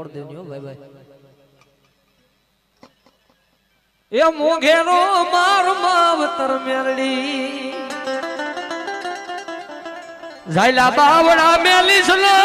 આવડ દેજો ભાઈ ભાઈ એ મોઘેરો માર માવતર મેરડી ઝાયલા બાવડા મેલીસ લો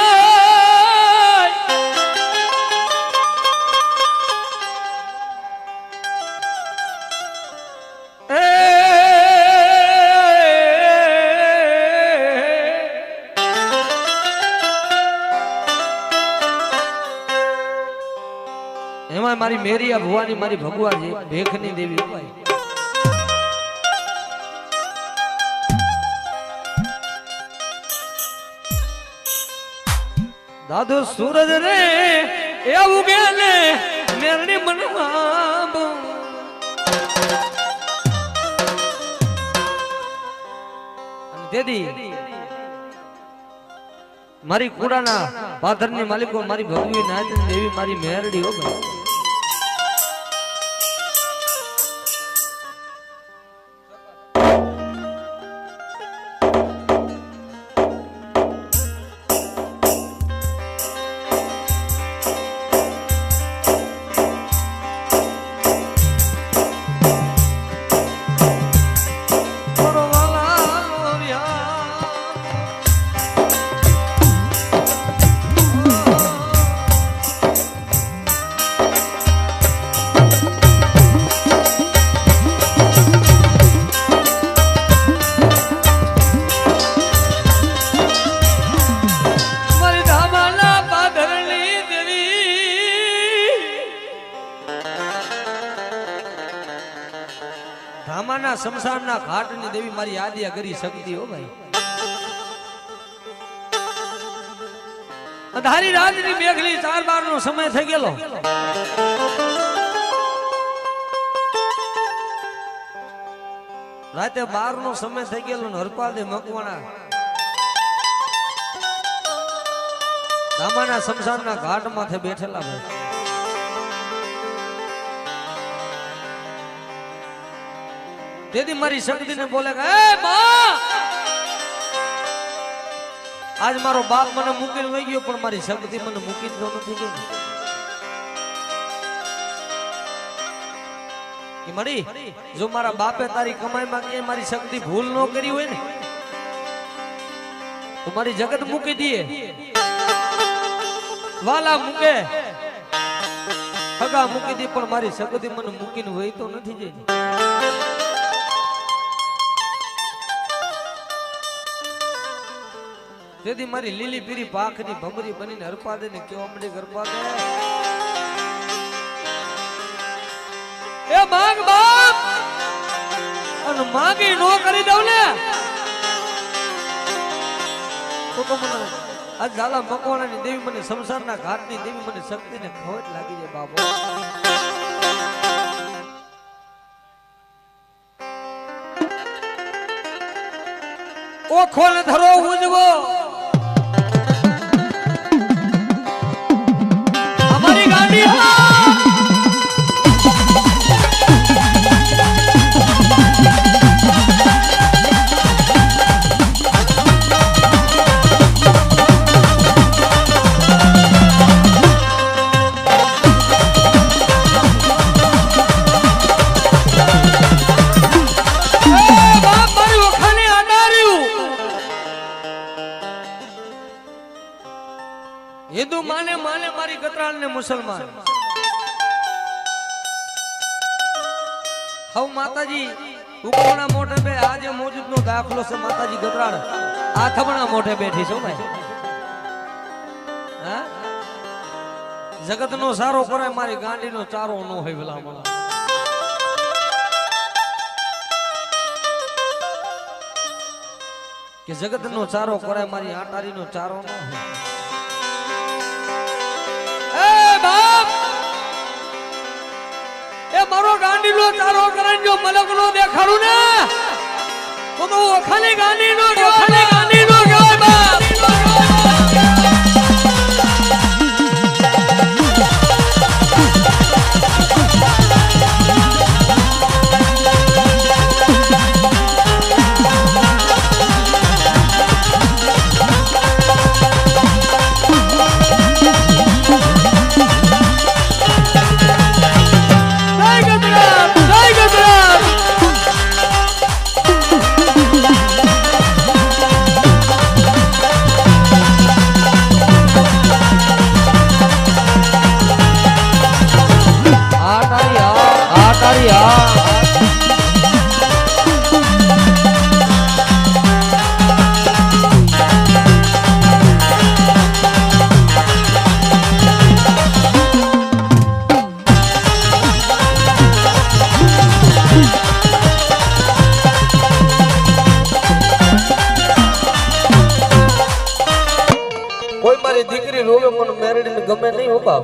મારી મેરિયા ભુવાની મારી ભગવાજી ભેખની દેવી ભાઈ દાદો સૂરજ રે એવું ગેલે મેરડી મનમાં અને દેદી મારી કુડાના પાથરની માલિકો મારી ભગવી નાથ દેવી મારી મેરડી હો ભાઈ ધામાના શમશાનના ઘાટની દેવી મારી યાદિયા કરી શકતી હો ભાઈ અધારી રાતની મેઘલી 4:12 નો સમય થઈ ગયેલો રાતે 12 નો સમય થઈ ગયેલો ને હરપાદે મકવાણા ધામાના શમશાનના ઘાટ માથે બેઠેલા ભાઈ તેથી મારી શક્તિને બોલે કે એ બા આજ મારો બાપ મને મૂકીને વહી ગયો પણ મારી શક્તિ મને મૂકીને તો નથી ગઈ કે મળી જો મારા બાપે તારી કમાઈમાં કે મારી શક્તિ ભૂલ ન કરી હોય ને તો મારી જગત મૂકી દે વાલા મૂકે હગા મૂકી દે પણ મારી શક્તિ મને મૂકીને વહી તો નથી જઈ તેથી મારી લીલી પીરી પાખની ભમરી બનીને હરપાદે ને કેવા મંડી ગરપાદે એ માંગ બાપ અને માંગી નો કરી દઉં ને તો મને આજ ઝાલા મકવાણાની દેવી મને શમશાનના ઘાટની દેવી મને શક્તિને ખોટ લાગી જાય બાપો ઓ ખોલ ધરો ઉજવો ગાડી હિન્દુ માને મારી ગતરાળ ને મુસલમાન હવ માતાજી ઉકમણા મોઢે બે આજે મોજૂદ નો દાખલો છે માતાજી ગતરાળ આ થબણા મોઢે બેઠી છો ભાઈ હા જગત નો સારો કરે મારી ગાંડી નો ચારો નો હોય ભલા મને કે જગત નો ચારો કરે મારી આટારી નો ચારો નો હોય મારો ગાંડી નો ચારો કરીને જો મલક નો દેખાડું ને તો ખાલી ગાંડી નો કહેવાય બાપ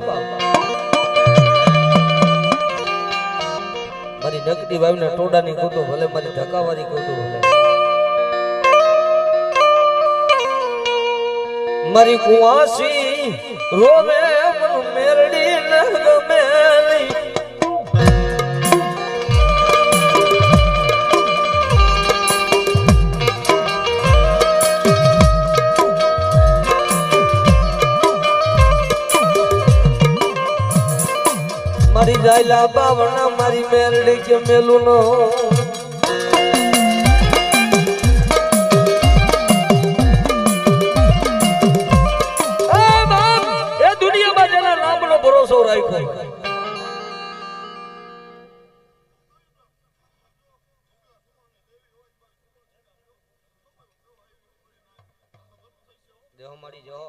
બાપ મારી નકડી વાવના ટોડાની ગોતો ભલે મારી ધકાવારી ગોતો ભલે મારી કુવાસી રોવે મેરડી ન ગમે નહીં મારી જાયલા બાવણા મારી મેરડી કે મેલું નો એ દુનિયામાં જેના નામનો ભરોસો રાખ્યો દેહો મારી જો